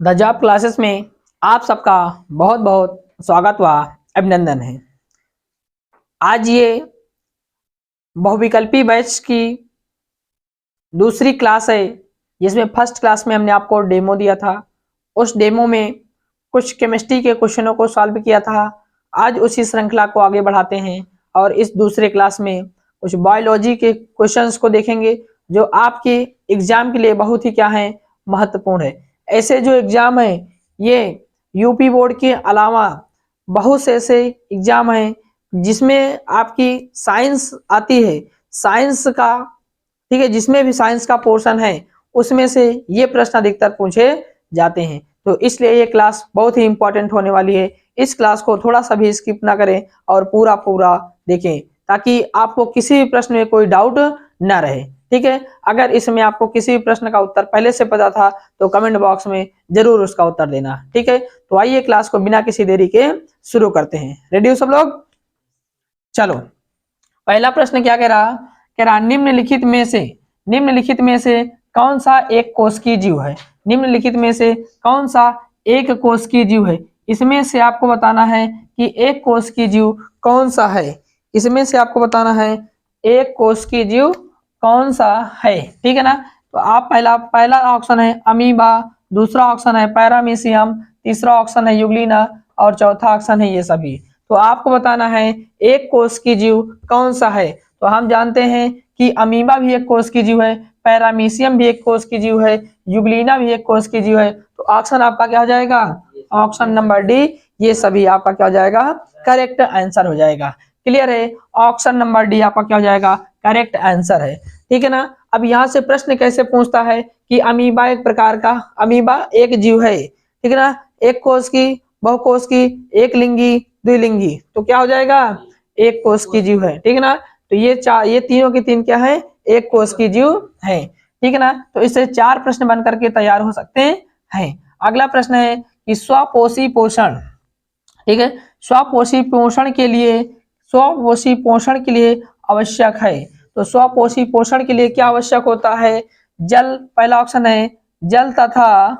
The job classes में आप सबका बहुत बहुत स्वागत व अभिनंदन है। आज ये बहुविकल्पी बैच की दूसरी क्लास है, जिसमें फर्स्ट क्लास में हमने आपको डेमो दिया था। उस डेमो में कुछ केमिस्ट्री के क्वेश्चनों को सॉल्व किया था। आज उसी श्रृंखला को आगे बढ़ाते हैं और इस दूसरे क्लास में कुछ बायोलॉजी के क्वेश्चंस को देखेंगे, जो आपके एग्जाम के लिए बहुत ही क्या है, महत्वपूर्ण है। ऐसे जो एग्जाम है ये यूपी बोर्ड के अलावा बहुत से ऐसे एग्जाम हैं जिसमें आपकी साइंस आती है। साइंस का ठीक है, जिसमें भी साइंस का पोर्शन है उसमें से ये प्रश्न अधिकतर पूछे जाते हैं। तो इसलिए ये क्लास बहुत ही इंपॉर्टेंट होने वाली है। इस क्लास को थोड़ा सा भी स्किप ना करें और पूरा पूरा देखें, ताकि आपको किसी भी प्रश्न में कोई डाउट ना रहे। ठीक है, अगर इसमें आपको किसी भी प्रश्न का उत्तर पहले से पता था तो कमेंट बॉक्स में जरूर उसका उत्तर देना। ठीक है, तो आइए क्लास को बिना किसी देरी के शुरू करते हैं। रेडी हो सब लोग? चलो, पहला प्रश्न क्या कह रहा निम्नलिखित में से कौन सा एक कोशिकीय जीव है। निम्नलिखित में से कौन सा एक कोशिकीय जीव है। इसमें से आपको बताना है कि एक कोशिकीय जीव कौन सा है। इसमें से आपको बताना है एक कोशिकीय जीव कौन सा है। ठीक है ना, तो आप पहला ऑप्शन है अमीबा, दूसरा ऑप्शन है पैरामीशियम, तीसरा ऑप्शन है यूग्लिना और चौथा ऑप्शन है ये सभी। तो आपको बताना है एक कोशिकीय जीव कौन सा है। तो हम जानते हैं कि अमीबा भी एक कोशिकीय जीव है, पैरामीशियम भी एक कोशिकीय जीव है, यूग्लिना भी एक कोशिकीय जीव है। तो ऑप्शन आपका क्या हो जाएगा? ऑप्शन नंबर डी, ये सभी आपका क्या हो जाएगा? करेक्ट आंसर हो जाएगा। क्लियर है? ऑप्शन नंबर डी आपका क्या हो जाएगा? करेक्ट आंसर है। ठीक है ना। अब यहाँ से प्रश्न कैसे पूछता है कि अमीबा एक प्रकार का, अमीबा एक जीव है, ठीक है ना, एक कोशिकीय, बहुकोशिकीय, एक लिंगी, द्विलिंगी। तो क्या हो जाएगा? एक कोशिकीय जीव है। ठीक है ना, तो ये तीनों की तीन क्या है? एक कोशिकीय जीव है। ठीक है ना, तो इससे 4 प्रश्न बन करके तैयार हो सकते हैं। अगला प्रश्न है कि स्वपोषी पोषण। ठीक है, स्वपोषी पोषण के लिए आवश्यक है। तो स्वपोषी पोषण के लिए क्या आवश्यक होता है? जल, पहला ऑप्शन है जल तथा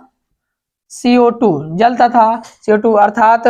CO2, जल तथा CO2 अर्थात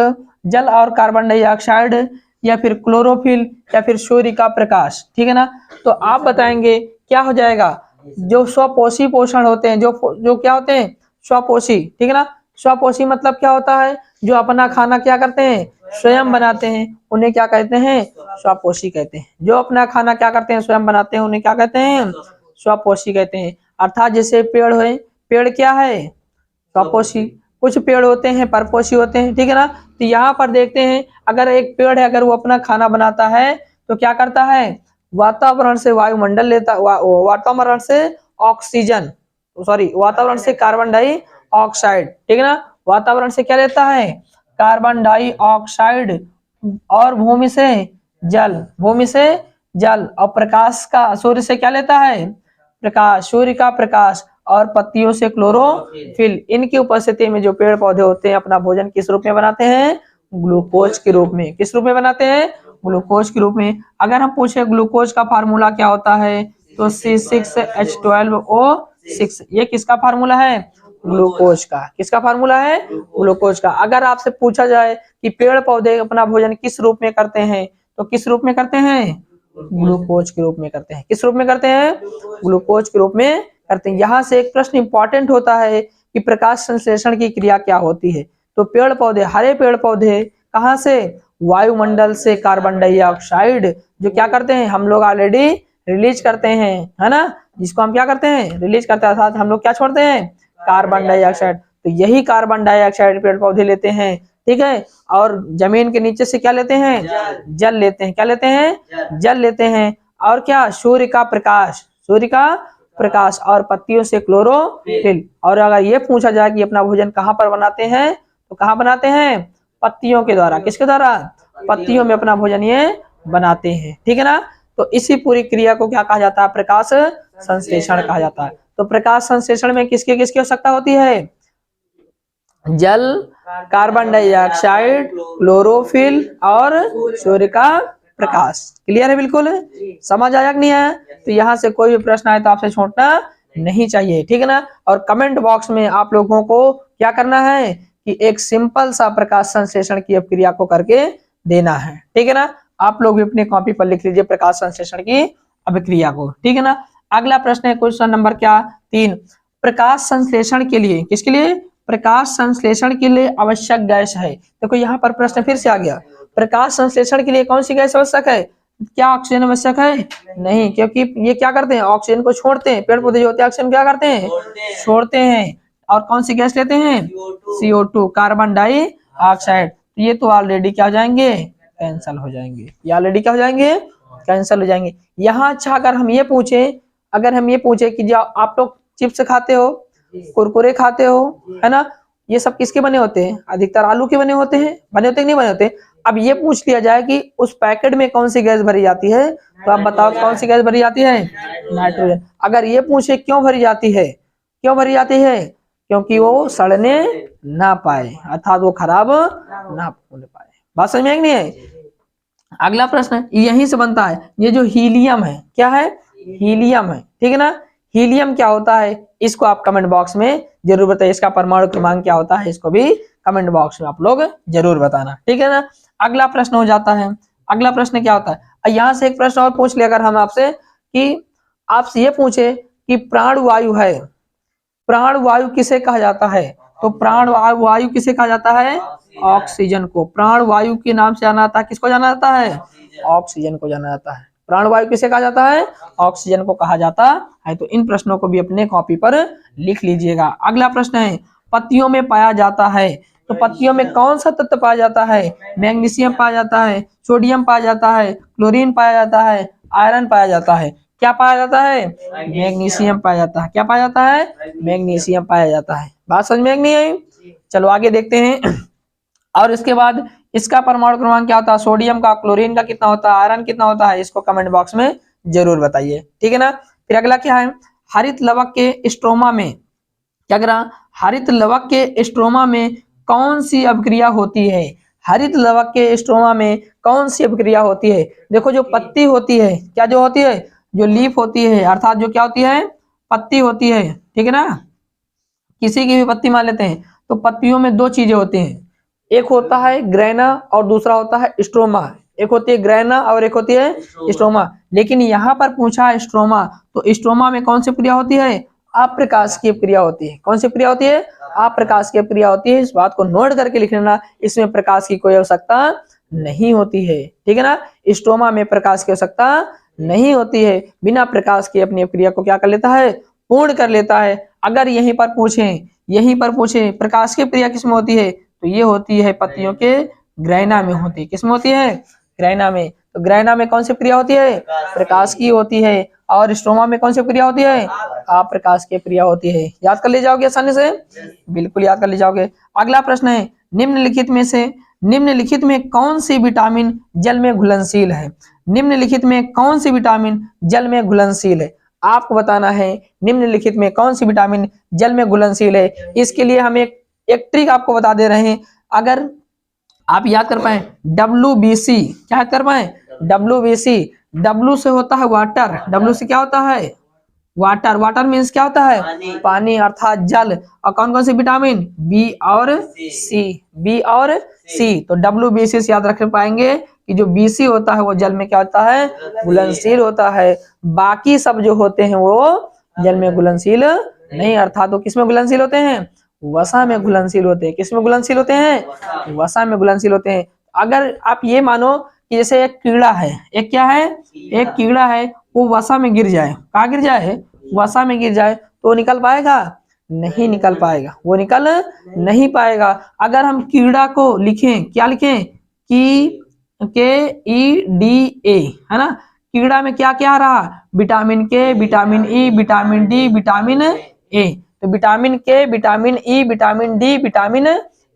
जल और कार्बन डाइऑक्साइड, या फिर क्लोरोफिल, या फिर सूर्य का प्रकाश। ठीक है ना, तो आप बताएंगे क्या हो जाएगा। जो स्वपोषी पोषण होते हैं, जो क्या होते हैं? स्वपोषी। ठीक है ना, स्वपोषी मतलब क्या होता है? जो अपना खाना क्या करते हैं? स्वयं बनाते हैं, उन्हें क्या कहते हैं? स्वपोषी कहते हैं। जो अपना खाना क्या करते हैं? स्वयं बनाते हैं, उन्हें क्या कहते हैं? स्वपोषी कहते हैं। अर्थात जैसे पेड़ है, पेड़ क्या है? स्वपोषी। कुछ पेड़ होते हैं परपोषी होते हैं। ठीक है ना, तो यहाँ पर देखते हैं अगर एक पेड़ है, अगर वो अपना खाना बनाता है तो क्या करता है? वातावरण से वायुमंडल लेता, वातावरण से ऑक्सीजन, वातावरण से कार्बन डाइऑक्साइड। ठीक है ना, वातावरण से क्या लेता है? Carbon dioxide. और भूमि से जल और प्रकाश का, सूर्य से क्या लेता है? प्रकाश, सूर्य का प्रकाश। और पत्तियों से क्लोरोफिल। इनकी उपस्थिति में जो पेड़ पौधे होते हैं अपना भोजन किस रूप में बनाते हैं? ग्लूकोज के रूप में। किस रूप में बनाते हैं? ग्लूकोज के रूप में। अगर हम पूछे ग्लूकोज का फार्मूला क्या होता है, तो C6H12O6। ये किसका फार्मूला है? ग्लूकोज का। किसका फार्मूला है? ग्लूकोज का। अगर आपसे पूछा जाए कि पेड़ पौधे अपना भोजन किस रूप में करते हैं, तो किस रूप में करते हैं? ग्लूकोज के रूप में करते हैं। किस रूप में करते हैं? ग्लूकोज के रूप में करते हैं। यहाँ से एक प्रश्न इंपॉर्टेंट होता है कि प्रकाश संश्लेषण की क्रिया क्या होती है। तो पेड़ पौधे, हरे पेड़ पौधे कहाँ से? वायुमंडल से कार्बन डाइऑक्साइड जो क्या करते हैं? हम लोग ऑलरेडी रिलीज करते हैं, है ना, जिसको हम क्या करते हैं? रिलीज करते हैं। अर्थात हम लोग क्या छोड़ते हैं? Carbon dioxide. तो यही कार्बन डाइऑक्साइड पेड़ पौधे लेते हैं। ठीक है, और जमीन के नीचे से क्या लेते हैं? जल लेते हैं। क्या लेते हैं? जल लेते हैं। और क्या? सूर्य का प्रकाश और पत्तियों से क्लोरोफिल। और अगर ये पूछा जाए कि अपना भोजन कहाँ पर बनाते हैं, तो कहाँ बनाते हैं? पत्तियों के द्वारा। किसके द्वारा? पत्तियों में अपना भोजन ये बनाते हैं। ठीक है ना, तो इसी पूरी क्रिया को क्या कहा जाता है? प्रकाश संश्लेषण कहा जाता है। तो प्रकाश संश्लेषण में किसकी किसकी आवश्यकता होती है? जल, कार्बन डाइऑक्साइड, क्लोरोफिल और सूर्य का प्रकाश। क्लियर है? बिल्कुल समझ आया कि नहीं है? तो यहाँ से कोई भी प्रश्न आए तो आपसे छोड़ना नहीं चाहिए। ठीक है ना, और कमेंट बॉक्स में आप लोगों को क्या करना है कि एक सिंपल सा प्रकाश संश्लेषण की अभिक्रिया को करके देना है। ठीक है ना, आप लोग भी अपनी कॉपी पर लिख लीजिए प्रकाश संश्लेषण की अभिक्रिया को। ठीक है ना, अगला प्रश्न है क्वेश्चन नंबर क्या 3, प्रकाश संश्लेषण के लिए, किसके लिए, प्रकाश संश्लेषण के लिए आवश्यक गैस है। देखो यहाँ पर प्रश्न फिर से आ गया, प्रकाश संश्लेषण के लिए कौन सी गैस आवश्यक है, क्या ऑक्सीजन आवश्यक है, नहीं, क्योंकि ये क्या करते हैं, ऑक्सीजन को छोड़ते हैं, पेड़ पौधे जो होते हैं ऑक्सीजन क्या करते हैं, छोड़ते हैं, और कौन सी गैस लेते हैं, CO2, कार्बन डाइऑक्साइड। ये तो ऑलरेडी क्या हो जाएंगे, कैंसल हो जाएंगे, ये ऑलरेडी क्या हो जाएंगे, कैंसल हो जाएंगे। यहाँ अच्छा अगर हम ये पूछे, अगर हम ये पूछे कि जो आप लोग चिप्स खाते हो, कुरकुरे खाते हो, है ना, ये सब किसके बने होते हैं, अधिकतर आलू के बने होते हैं, बने होते हैं कि नहीं बने होते। अब ये पूछ लिया जाए कि उस पैकेट में कौन सी गैस भरी जाती है, तो आप बताओ कौन सी गैस भरी जाती है, नाइट्रोजन। अगर ये पूछे क्यों भरी जाती है, क्यों भरी जाती है, क्योंकि वो सड़ने ना पाए, अर्थात वो खराब ना होने पाए। बात समझ में आई नहीं है। अगला प्रश्न यहीं से बनता है, ये जो हीलियम है, क्या है, हीलियम है, ठीक है ना, हीलियम क्या होता है, इसको आप कमेंट बॉक्स में जरूर बताइए, इसका परमाणु क्रमांक क्या होता है, इसको भी कमेंट बॉक्स में आप लोग जरूर बताना। ठीक है ना, अगला प्रश्न हो जाता है, अगला प्रश्न क्या होता है, यहाँ से एक प्रश्न और पूछ लिया अगर हम आपसे कि आपसे ये पूछे कि प्राण वायु है, प्राण वायु किसे कहा जाता है, तो प्राण वायु किसे कहा जाता है, ऑक्सीजन को। प्राण वायु के नाम से जाना जाता है, किसको जाना जाता है, ऑक्सीजन को जाना जाता है। प्राण वायु किसे कहा जाता है, ऑक्सीजन को कहा जाता है। तो इन प्रश्नों को भी अपने कॉपी पर लिख लीजिएगा। अगला प्रश्न है, पत्तियों में पाया जाता है, तो पत्तियों में कौन सा तत्व पाया जाता है, मैग्नीशियम पाया जाता है, सोडियम पाया जाता है, क्लोरीन पाया जाता है, आयरन पाया जाता है। क्या पाया जाता है, मैग्नीशियम पाया जाता है। क्या पाया जाता है, मैग्नीशियम पाया जाता है। बात समझ में नहीं आई, चलो आगे देखते हैं। और इसके बाद इसका परमाणु क्रमांक क्या होता है, सोडियम का, क्लोरीन का कितना होता है, आयरन कितना होता है, इसको कमेंट बॉक्स में जरूर बताइए। ठीक है ना, फिर अगला क्या है, हरित लवक के स्ट्रोमा में, क्या करा, हरित लवक के स्ट्रोमा में कौन सी अभिक्रिया होती है, हरित लवक के स्ट्रोमा में कौन सी अभिक्रिया होती है। देखो जो पत्ती होती है, क्या जो होती है, जो लीफ होती है, अर्थात जो क्या होती है, पत्ती होती है, ठीक है ना, किसी की भी पत्ती मान लेते हैं, तो पत्तियों में दो चीजें होती हैं, एक होता है ग्रैना और दूसरा होता है स्ट्रोमा। एक होती है ग्रैना और एक होती है स्ट्रोमा। लेकिन यहाँ पर पूछा है स्ट्रोमा, तो स्ट्रोमा में कौन सी क्रिया होती है, अप्रकाशिकीय क्रिया होती है। कौन सी क्रिया होती है, अप्रकाशिकीय क्रिया होती है। इस बात को नोट करके लिख लेना, इसमें प्रकाश की कोई आवश्यकता नहीं होती है। ठीक है ना, स्ट्रोमा में प्रकाश की आवश्यकता नहीं होती है, बिना प्रकाश की अपनी क्रिया को क्या कर लेता है, पूर्ण कर लेता है। अगर यहीं पर पूछे प्रकाश की क्रिया किसमें होती है, तो ये होती है पत्तियों के ग्रैना में होती है। किसमें होती है, ग्रैना में। तो ग्रैना में कौन सी क्रिया होती है, प्रकाश की होती है। और स्ट्रोमा में कौन सी क्रिया होती है, अप्रकाश की क्रिया होती है। याद कर ले जाओगे आसानी से, बिल्कुल याद कर ले जाओगे। अगला प्रश्न है, निम्नलिखित में कौन सी विटामिन जल में घुलनशील है, निम्नलिखित में कौन सी विटामिन जल में घुलनशील है, आपको बताना है निम्नलिखित में कौन सी विटामिन जल में घुलनशील है। इसके लिए हम एक ट्रिक आपको बता दे रहे हैं, अगर आप याद कर पाए WBC, क्या याद कर पाए, WBC, W से होता है वाटर, W से क्या होता है, वाटर, वाटर मीन्स क्या होता है, पानी अर्थात जल। और कौन कौन सी विटामिन, B और C, तो WBC से याद रख पाएंगे कि जो BC होता है वो जल में क्या होता है, घुलनशील होता है। बाकी सब जो होते हैं वो जल में घुलनशील नहीं, अर्थात वो किसमें घुलनशील होते हैं, वसा में घुलनशील होते हैं। किसमें घुलनशील होते हैं, वसा में घुलनशील होते हैं। अगर आप ये मानो कि जैसे एक कीड़ा है, एक क्या है, एक कीड़ा है, वो वसा में गिर जाए, कहाँ गिर जाए, वसा में गिर जाए, तो निकल पाएगा, नहीं निकल पाएगा, वो निकल नहीं पाएगा। अगर हम कीड़ा को लिखें, क्या लिखें, KEDA, है ना, कीड़ा में क्या क्या रहा, vitamin K, vitamin E, vitamin D, vitamin A। तो vitamin K, vitamin E, vitamin D, vitamin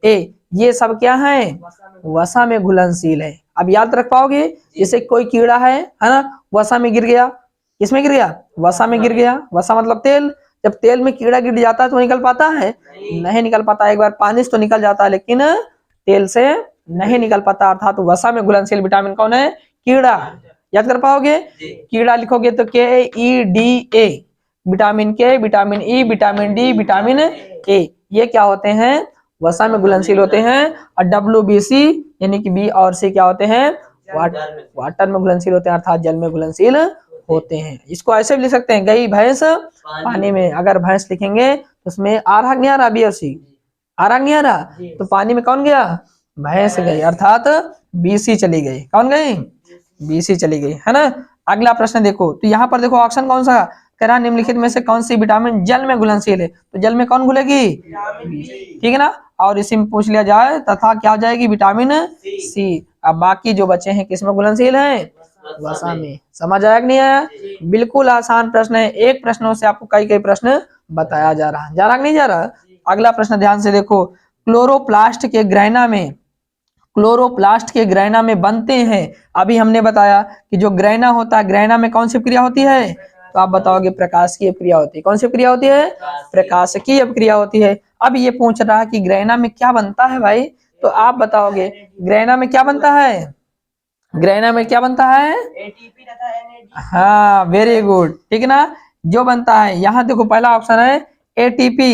A, ये सब क्या है, वसा में घुलनशील है। अब याद रख पाओगे, जैसे कोई कीड़ा है ना, वसा में गिर गया, किसमें गिर गया, वसा में गिर गया। वसा मतलब तेल, जब तेल में कीड़ा गिर जाता है तो निकल पाता है, नहीं निकल पाता। एक बार पानी से तो निकल जाता है, लेकिन तेल से नहीं निकल पाता। अर्थात वसा में घुलनशील विटामिन कौन है, कीड़ा। याद कर पाओगे, कीड़ा लिखोगे तो KEDA, vitamin K, vitamin E, vitamin D, vitamin A, ये क्या होते हैं, वसा में घुलनशील होते हैं। और WBC यानी कि बी और सी क्या होते हैं, वाटर में घुलनशील होते हैं, अर्थात जल में घुलनशील होते हैं। इसको ऐसे भी लिख सकते हैं, गई भैंस पानी में। अगर भैंस लिखेंगे तो उसमें आ रहा नहीं आ रहा, बी और सी आ रहा नहीं आ रहा, तो पानी में कौन गया, भैंस गई, अर्थात BC चली गई। कौन गई, BC चली गई, है ना। अगला प्रश्न देखो, तो यहाँ पर देखो ऑप्शन कौन सा कह रहा, निम्नलिखित में से कौन सी विटामिन जल में घुलनशील है, तो जल में कौन घुलेगी, ठीक है ना। और इसी में पूछ लिया जाए तथा क्या हो जाएगी, विटामिन C। अब बाकी जो बचे हैं किस में घुलनशील है, वसा में। समझ आया कि नहीं आया, बिल्कुल आसान प्रश्न है, एक प्रश्नों से आपको कई कई प्रश्न बताया जा रहा है, जा रहा कि नहीं जा रहा। अगला प्रश्न ध्यान से देखो, क्लोरोप्लास्ट के ग्रैना में, क्लोरोप्लास्ट के ग्रैना में बनते हैं। अभी हमने बताया कि जो ग्रैना होता है, ग्रैना में कौन सी क्रिया होती है, तो आप बताओगे प्रकाशिकीय क्रिया होती है। कौन सी क्रिया होती है, प्रकाशिकीय क्रिया होती है। अब ये पूछ रहा है कि ग्रैना में क्या बनता है भाई, तो आप बताओगे ग्रैना में क्या बनता है, ग्रैना में क्या बनता है, ATP तथा NAD। हाँ वेरी गुड, ठीक है ना। जो बनता है, यहाँ देखो पहला ऑप्शन है ATP,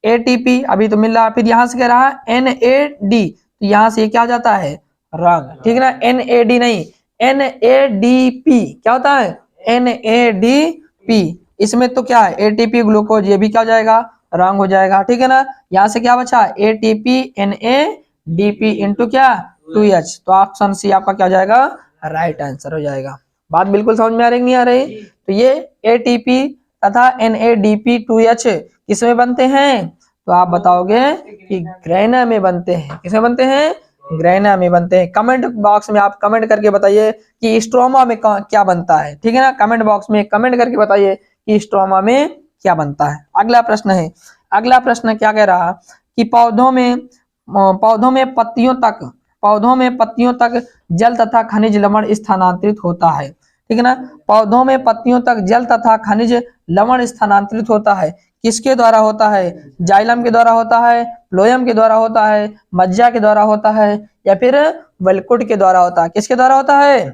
ATP अभी तो मिल रहा, फिर यहाँ से कह रहा है NAD, तो यहाँ से क्या जाता है, रंग, ठीक है ना। NAD नहीं, NADP क्या होता है, NADP। इसमें तो क्या है, ATP ग्लूकोज, ये भी क्या हो जाएगा, रंग हो जाएगा, ठीक है ना। यहाँ से क्या बचा, ATP NADP इंटू क्या 2H, तो ऑप्शन सी आपका क्या हो जाएगा, राइट आंसर हो जाएगा। बात बिल्कुल समझ में आ रही नहीं आ रही, तो ये ATP तथा NADP 2H किसमें बनते हैं, तो आप बताओगे कि ग्रैना में बनते हैं। किसमें बनते हैं, ग्रैना में बनते हैं। कमेंट बॉक्स में आप कमेंट करके बताइए कि स्ट्रोमा में क्या बनता है, ठीक है ना। कमेंट बॉक्स में कमेंट करके बताइए कि स्ट्रोमा में क्या बनता है। अगला प्रश्न है, अगला प्रश्न क्या कह रहा कि पौधों में पत्तियों तक, पौधों में पत्तियों तक जल तथा खनिज लवण स्थानांतरित होता है, ठीक है ना। पौधों में पत्तियों तक जल तथा खनिज लवण स्थानांतरित होता है, किसके द्वारा होता है, जाइलम के द्वारा होता है, फ्लोएम के द्वारा होता है, मज्जा के द्वारा होता है, या फिर वल्कुट के द्वारा होता है। किसके द्वारा होता है,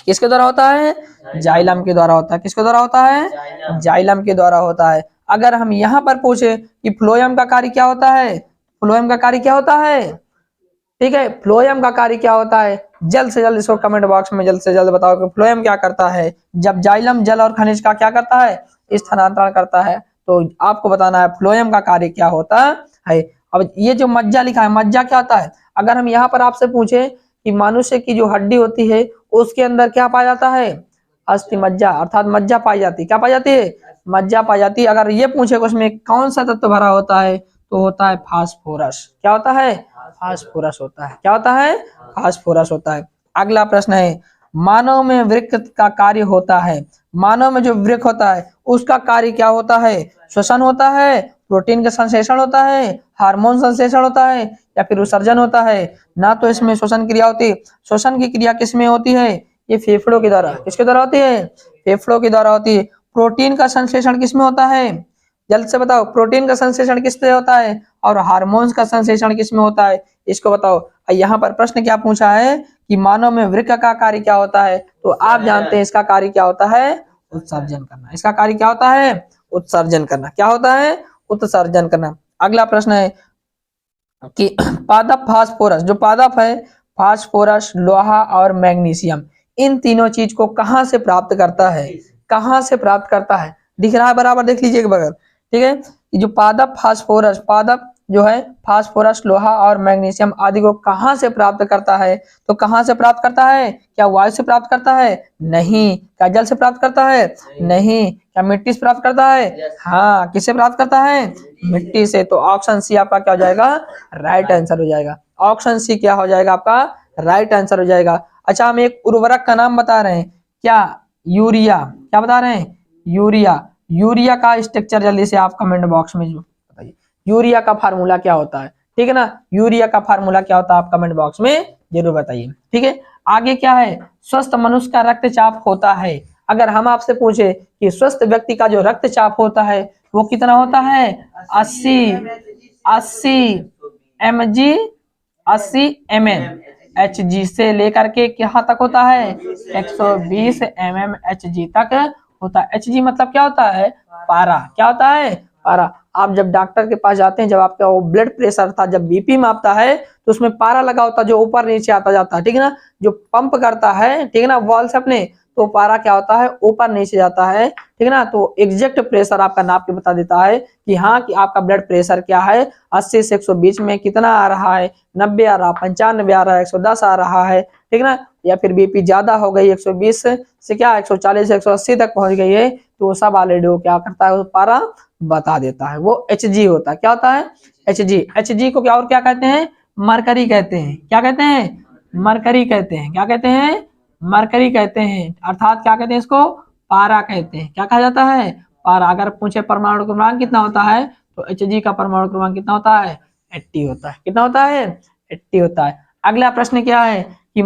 किसके द्वारा होता है, जाइलम के द्वारा होता है। किसके द्वारा होता है, जाइलम के द्वारा होता है। अगर हम यहाँ पर पूछे कि फ्लोएम का कार्य क्या होता है, फ्लोएम का कार्य क्या होता है, ठीक है, फ्लोएम का कार्य क्या होता है, जल्द से जल्द इसको कमेंट बॉक्स में जल्द से जल्द बताओ कि फ्लोएम क्या करता है। जब जाइलम जल और खनिज का क्या करता है, स्थानांतरण करता है, तो आपको बताना है फ्लोएम का कार्य क्या होता है। अब ये जो मज्जा लिखा है, मज्जा क्या होता है, अगर हम यहाँ पर आपसे पूछे कि मनुष्य की जो हड्डी होती है उसके अंदर क्या पाया जाता है, अस्थि मज्जा, अर्थात मज्जा पाई जाती है। क्या पाई जाती है, मज्जा पाई जाती है। अगर ये पूछे उसमें कौन सा तत्व भरा होता है, तो होता है फास्फोरस। क्या होता है, फास्फोरस होता है। क्या होता है, फास्फोरस होता है। अगला प्रश्न है, मानव में वृक्क का कार्य होता है, मानव में जो वृक्क होता है उसका कार्य क्या होता है, श्वसन होता है, प्रोटीन का संश्लेषण होता है, हार्मोन संश्लेषण होता है, या फिर उत्सर्जन होता है। ना तो इसमें श्वसन क्रिया होती, श्वसन की क्रिया किसमें होती है, ये फेफड़ों के द्वारा। किसके द्वारा होती है, फेफड़ों के द्वारा होती है। प्रोटीन का संश्लेषण किसमें होता है, जल्द से बताओ, प्रोटीन का संश्लेषण किससे होता है, और हार्मोन्स का संश्लेषण किसमें होता है, इसको बताओ। यहाँ पर प्रश्न क्या पूछा है कि मानव में वृक्क का कार्य क्या होता है, तो आप जानते हैं इसका कार्य क्या होता है, उत्सर्जन करना। इसका कार्य क्या होता है, उत्सर्जन करना। क्या होता है, उत्सर्जन करना। अगला प्रश्न है कि पादप फास्फोरस, जो पादप है फास्फोरस, लोहा और मैग्नीशियम, इन तीनों चीज को कहां से प्राप्त करता है, कहां से प्राप्त करता है, दिख रहा है बराबर, देख लीजिए बगैर, ठीक है। जो पादप फास्फोरस, पादप जो है फास्फोरस, लोहा और मैग्नीशियम आदि को कहां से प्राप्त करता है, तो कहां से प्राप्त करता है, क्या वायु से प्राप्त करता है, नहीं। क्या जल से प्राप्त करता है, नहीं। क्या मिट्टी से प्राप्त करता है, हाँ। किससे प्राप्त करता है, मिट्टी से। तो ऑप्शन सी आपका क्या हो जाएगा, राइट आंसर हो जाएगा। ऑप्शन सी क्या हो जाएगा आपका, राइट आंसर हो जाएगा। अच्छा, हम एक उर्वरक का नाम बता रहे हैं, क्या, यूरिया। क्या बता रहे हैं, यूरिया। यूरिया का स्ट्रक्चर जल्दी से आप कमेंट बॉक्स में जो बताइए, यूरिया का फार्मूला क्या होता है, ठीक है ना। यूरिया का फार्मूला क्या होता है आप कमेंट बॉक्स में जरूर बताइए, ठीक है। आगे क्या है, स्वस्थ मनुष्य का रक्तचाप होता है। अगर हम आपसे पूछे कि स्वस्थ व्यक्ति का जो रक्तचाप होता है वो कितना होता है, 80 mg, 80 mmHg से लेकर के कहाँ तक होता है, 120 mmHg तक होता है। Hg मतलब क्या होता है, पारा। क्या होता है, पारा। आप जब डॉक्टर के पास जाते हैं, जब आपका वो ब्लड प्रेशर था, जब बीपी मापता है तो उसमें पारा लगा होता है जो ऊपर नीचे आता जाता है, ठीक है ना। जो पंप करता है, ठीक है ना, वॉल्व से अपने, तो पारा क्या होता है, ऊपर नीचे जाता है, ठीक है ना। तो एग्जैक्ट प्रेशर आपका नाप के बता देता है कि हाँ कि आपका ब्लड प्रेशर क्या है, 80 से 120 में कितना आ रहा है, 90 आ रहा, 95 आ रहा है, 110 आ रहा है, ठीक है ना। या फिर बीपी ज्यादा हो गई, 120 से क्या 140 से 180 तक पहुंच गई है, तो वो सब ऑलरेडी वो क्या करता है, वो पारा बता देता है। वो एचजी होता है। क्या होता है, एचजी। एचजी को क्या और क्या कहते हैं, मरकरी कहते हैं। क्या कहते हैं, मरकरी कहते हैं। क्या कहते हैं, मरकरी कहते हैं। अर्थात क्या कहते हैं, इसको पारा कहते हैं। क्या कहा जाता है, पारा। अगर पूछे परमाणु क्रमांक कितना होता है, तो एचजी का परमाणु क्रमांक कितना होता है, 80 होता है। कितना होता है, 80 होता है। अगला प्रश्न क्या है कि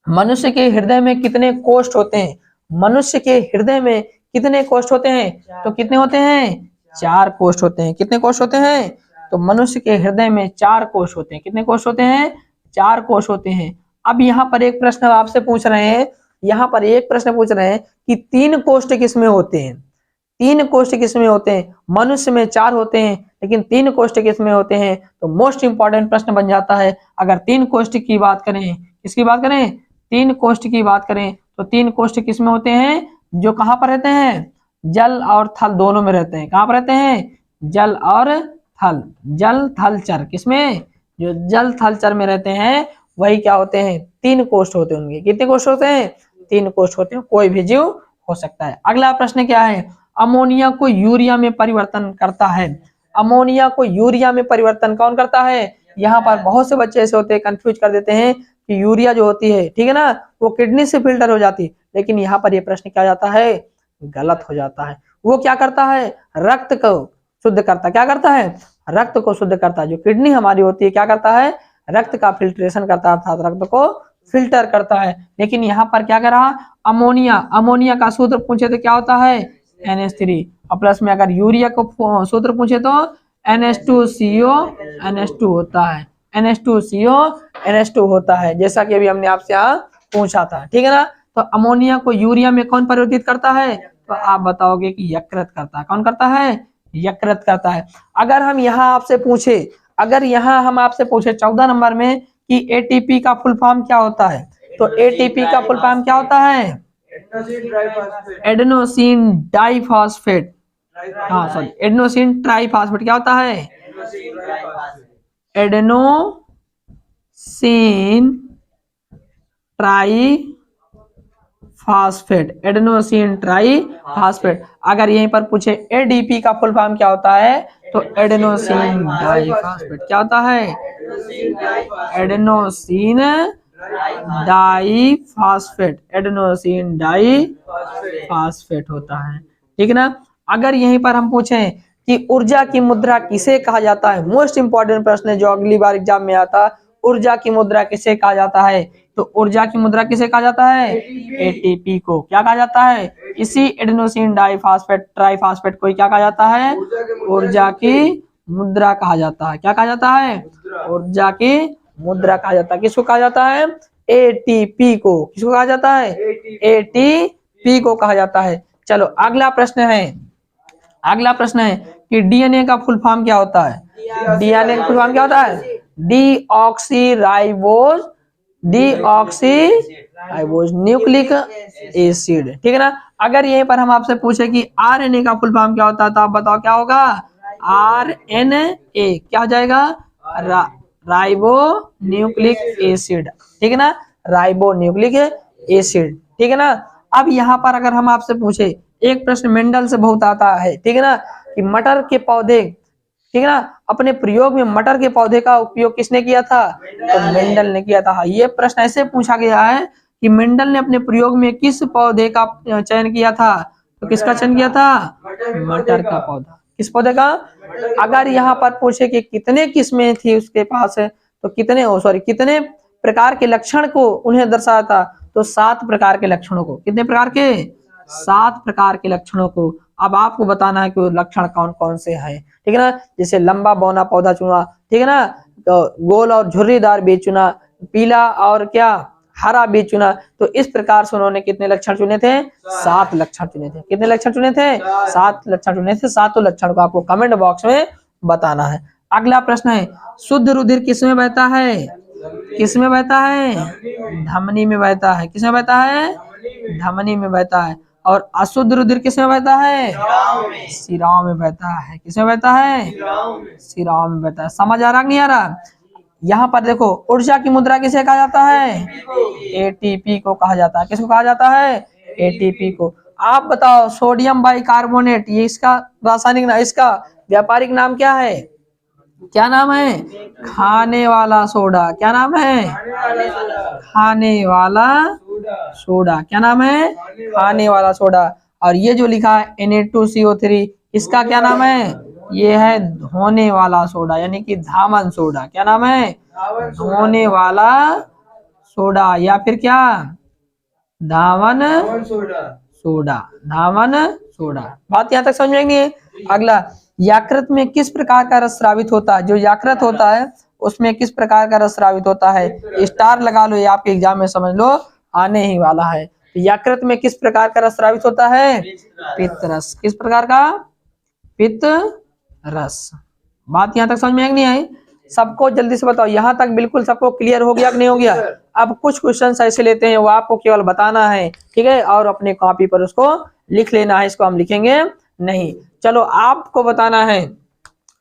मनुष्य के हृदय में कितने कोष्ठ होते हैं। मनुष्य के हृदय में कितने कोष्ठ होते हैं, तो कितने होते हैं, 4 कोष्ठ होते हैं। कितने कोष्ठ होते हैं, तो मनुष्य के हृदय में 4 कोष्ठ होते हैं। कितने कोष्ठ होते हैं, 4 कोष्ठ होते हैं। अब यहाँ पर एक प्रश्न आपसे पूछ रहे हैं, यहाँ पर एक प्रश्न पूछ रहे हैं कि 3 कोष्ठ किसमें होते हैं। 3 कोष्ठ किसमें होते हैं, मनुष्य में 4 होते हैं, लेकिन 3 कोष्ठ किसमें होते हैं। तो मोस्ट इंपॉर्टेंट प्रश्न बन जाता है। अगर 3 कोष्ठ की बात करें, किसकी बात करें, 3 कोष्ठ की बात करें, तो 3 कोष्ठ किसमें होते हैं, जो कहाँ पर रहते हैं, जल और थल दोनों में रहते हैं। कहाँ पर रहते हैं, जल और थल, जल थल चर। किसमें, जो जल थल चर में रहते हैं वही क्या होते हैं, 3 कोष्ठ होते होंगे। कितने कोष्ठ होते हैं, 3 कोष्ठ होते हैं। कोई भी जीव हो सकता है। अगला प्रश्न क्या है, अमोनिया को यूरिया में परिवर्तन करता है। अमोनिया को यूरिया में परिवर्तन कौन करता है। यहाँ पर बहुत से बच्चे ऐसे होते हैं, कंफ्यूज कर देते हैं कि यूरिया जो होती है, ठीक है ना, वो किडनी से फिल्टर हो जाती है, लेकिन यहाँ पर ये प्रश्न क्या जाता है, गलत हो जाता है। वो क्या करता है, रक्त को शुद्ध करता। क्या करता है, रक्त को शुद्ध करता है। जो किडनी हमारी होती है क्या करता है, रक्त का फिल्ट्रेशन करता है, अर्थात रक्त को फिल्टर करता है। लेकिन यहाँ पर क्या कर रहा, अमोनिया, अमोनिया का सूत्र पूछे तो क्या होता है, NH3, और प्लस में अगर यूरिया को सूत्र पूछे तो NH2CO NH2 होता है। NH2CO NH2 होता है, जैसा कि अभी हमने आपसे यहाँ पूछा था, ठीक है ना। तो अमोनिया को यूरिया में कौन परिवर्तित करता है, तो आप बताओगे कि यकृत करता है। कौन करता है, यकृत करता है। अगर हम यहाँ आपसे पूछे, अगर यहाँ हम आपसे पूछे 14 नंबर में कि ATP का फुल फॉर्म क्या होता है, तो ATP का फुल फॉर्म क्या होता है, एडेनोसिन डाइफॉस्फेट। हाँ सॉरी, एडेनोसिन ट्राइफॉस्फेट। क्या होता है, एडेनोसिन ट्राइफॉस्फेट, एडेनोसिन ट्राइफॉस्फेट। अगर यहीं पर पूछे ADP का फुल फॉर्म क्या होता है, तो एडेनोसिन डाइफॉस्फेट। क्या होता है, एडेनोसिन डाइफॉस्फेट, एडेनोसिन डाइफॉस्फेट होता है, ठीक है ना। अगर यहीं पर हम पूछें कि ऊर्जा की मुद्रा किसे कहा जाता है, मोस्ट इंपॉर्टेंट प्रश्न है जो अगली बार एग्जाम में आता है, ऊर्जा की मुद्रा किसे कहा जाता है, तो ऊर्जा की मुद्रा किसे कहा जाता है, ATP को। क्या कहा जाता है, इसी एडेनोसिन डाइफॉस्फेट ट्राइफॉस्फेट को क्या कहा जाता है, ऊर्जा की मुद्रा कहा जाता है। क्या कहा जाता है, ऊर्जा की मुद्रा कहा जाता है। किसको कहा जाता है, ATP को। किसको कहा जाता है, ATP को कहा जाता है। चलो अगला प्रश्न है, अगला प्रश्न है कि DNA का फुल फॉर्म क्या होता है। DNA का फुल फॉर्म क्या होता है, डीऑक्सीराइबोज, डीऑक्सीराइबोज न्यूक्लिक एसिड, ठीक है ना। अगर यहीं पर हम आपसे पूछे कि RNA का फुल फॉर्म क्या होता है, तो आप बताओ क्या होगा, RNA। क्या हो जाएगा, राइबो न्यूक्लिक एसिड, ठीक है ना, राइबो न्यूक्लिक एसिड, ठीक है ना। अब यहाँ पर अगर हम आपसे पूछे, एक प्रश्न मेंडल से बहुत आता है, ठीक है ना, कि मटर के पौधे, ठीक है ना, अपने प्रयोग में मटर के पौधे का उपयोग किसने किया था, तो मेंडल ने किया था। ये प्रश्न ऐसे पूछा गया है कि मेंडल ने अपने प्रयोग में किस पौधे का चयन किया था, तो किसका चयन किया था, मटर का पौधा। किस पौधे का। अगर यहाँ पर पूछे कि कितने किस्में थी उसके पास, तो कितने कितने प्रकार के लक्षण को उन्हें दर्शाया था, तो 7 प्रकार के लक्षणों को। कितने प्रकार के, 7 प्रकार के लक्षणों को। अब आपको बताना है कि वो लक्षण कौन कौन से हैं, ठीक है ना। जैसे लंबा बौना पौधा चुना, ठीक है ना, तो गोल और झुर्रीदार बीज चुना, पीला और क्या हरा बीज चुना। तो इस प्रकार से उन्होंने कितने लक्षण चुने थे? 7 लक्षण चुने थे। कितने लक्षण चुने थे? 7 लक्षण चुने थे। 7 लक्षण को आपको कमेंट बॉक्स में बताना है। अगला प्रश्न है, शुद्ध रुधिर किसमें बहता है? किसमें बहता है? धमनी में बहता है। किसमें बहता है? धमनी में बहता है। और अशुद्ध रुधिर किसमें बहता है? सिराओं में बहता है। किसमें बहता है? सिराओं में बहता है। समझ आ रहा नहीं आ रहा? यहाँ पर देखो, ऊर्जा की मुद्रा किसे कहा जाता है? एटीपी को कहा जाता है। किसको कहा जाता है? एटीपी को। आप बताओ, सोडियम बाइकार्बोनेट, ये इसका रासायनिक नाम, इसका व्यापारिक नाम क्या है? क्या नाम है? खाने वाला सोडा। क्या नाम है? खाने वाला सोडा। क्या नाम है? खाने वाला सोडा। और ये जो लिखा है Na2CO3, इसका क्या नाम है? ये है धोने वाला सोडा, यानी कि धामन सोडा। क्या नाम है? धोने वाला सोडा, या फिर क्या? धामन सोडा। धामन सोडा। बात यहाँ तक समझ में नहीं है? अगला, यकृत में किस प्रकार का रस स्रावित होता है? जो यकृत होता है उसमें किस प्रकार का रस स्रावित होता है? स्टार लगा लो, ये आपके एग्जाम में समझ लो आने ही वाला है। तो यकृत में किस प्रकार का रस स्रावित होता है? पित्त रस। किस प्रकार का? पित्त रस। बात यहाँ तक समझ में नहीं आई? सबको जल्दी से बताओ, यहाँ तक बिल्कुल सबको क्लियर हो गया कि नहीं हो गया? अब कुछ क्वेश्चन ऐसे लेते हैं, वो आपको केवल बताना है, ठीक है, और अपने कॉपी पर उसको लिख लेना है। इसको हम लिखेंगे नहीं। चलो, आपको बताना है,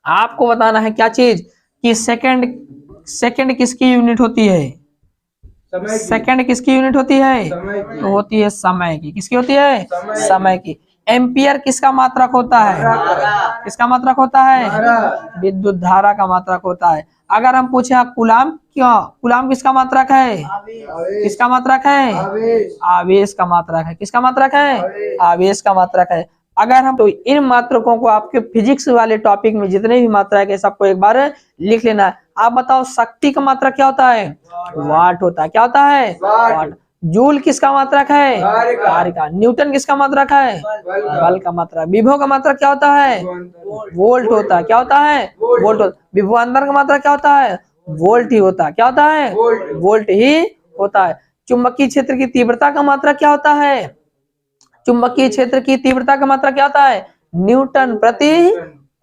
आपको बताना है क्या चीज? कि सेकंड किसकी यूनिट होती है? सेकंड किसकी यूनिट होती है? तो होती है समय की। किसकी होती है? समय की। एम्पियर किसका मात्रक होता है? किसका मात्रक होता है? विद्युत धारा का मात्रक होता है। अगर हम पूछे कूलाम, क्यों कूलाम किसका मात्रक है? किसका मात्रक है? आवेश का मात्रक है। किसका मात्रक है? आवेश का मात्रक है। अगर हम, तो इन मात्रकों को आपके फिजिक्स वाले टॉपिक में जितने भी मात्रा है सबको एक बार लिख लेना है। आप बताओ, शक्ति का मात्रक क्या होता है? वाट होता है। क्या होता है? वाट। जूल किसका मात्रक है? कार्य का। न्यूटन किसका मात्रक है? बल का मात्रक। विभव का मात्रक क्या होता है? वोल्ट होता है। क्या होता है? वोल्ट। विभवांतर का मात्रक क्या होता है? वोल्ट ही होता है। क्या होता है? वोल्ट ही होता है। चुंबकीय क्षेत्र की तीव्रता का मात्रक क्या होता है? चुंबकीय क्षेत्र की तीव्रता का मात्रक क्या होता है? न्यूटन प्रति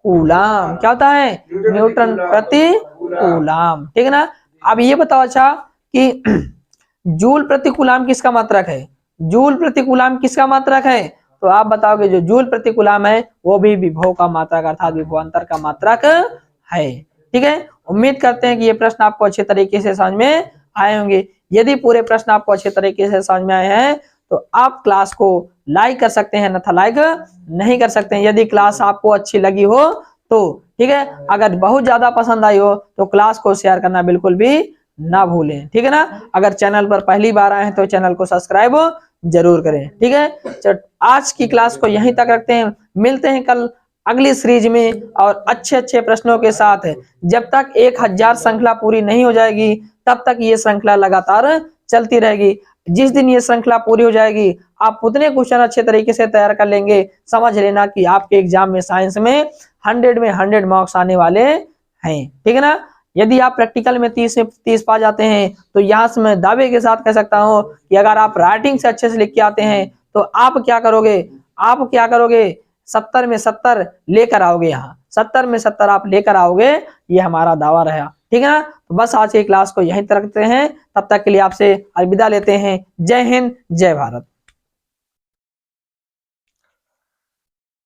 कूलाम। क्या होता है? न्यूटन प्रति कूलाम। ठीक है ना? अब ये बताओ अच्छा कि जूल प्रति कूलाम किसका मात्रक है? जूल प्रति कूलाम किसका मात्रक है? तो आप बताओगे जो जूल प्रति कूलाम है वो भी विभव का मात्रक अर्थात विभवांतर का मात्रक है। ठीक है, उम्मीद करते हैं कि ये प्रश्न आपको अच्छे तरीके से समझ में आए होंगे। यदि पूरे प्रश्न आपको अच्छे तरीके से समझ में आए हैं तो आप क्लास को लाइक कर सकते हैं, अन्यथा लाइक नहीं कर सकते हैं। यदि क्लास आपको अच्छी लगी हो तो ठीक है, अगर बहुत ज्यादा पसंद आई हो तो क्लास को शेयर करना बिल्कुल भी ना भूलें। ठीक है ना? अगर चैनल पर पहली बार आए हैं तो चैनल को सब्सक्राइब जरूर करें। ठीक है, चलो आज की क्लास को यहीं तक रखते हैं। मिलते हैं कल अगली सीरीज में और अच्छे अच्छे प्रश्नों के साथ। जब तक 1000 श्रृंखला पूरी नहीं हो जाएगी तब तक ये श्रृंखला लगातार चलती रहेगी। जिस दिन ये श्रृंखला पूरी हो जाएगी आप उतने क्वेश्चन अच्छे तरीके से तैयार कर लेंगे, समझ लेना कि आपके एग्जाम में साइंस में 100 में 100 मार्क्स आने वाले हैं। ठीक है ना? यदि आप प्रैक्टिकल में 30 से 30 पा जाते हैं तो यहाँ से मैं दावे के साथ कह सकता हूँ कि अगर आप राइटिंग से अच्छे से लिख के आते हैं तो आप क्या करोगे? आप क्या करोगे? 70 में 70 लेकर आओगे। यहाँ 70 में 70 आप लेकर आओगे, ये हमारा दावा रहा। ठीक है ना? तो बस आज की क्लास को यहीं तक रखते हैं। तब तक के लिए आपसे अलविदा लेते हैं। जय हिंद, जय भारत।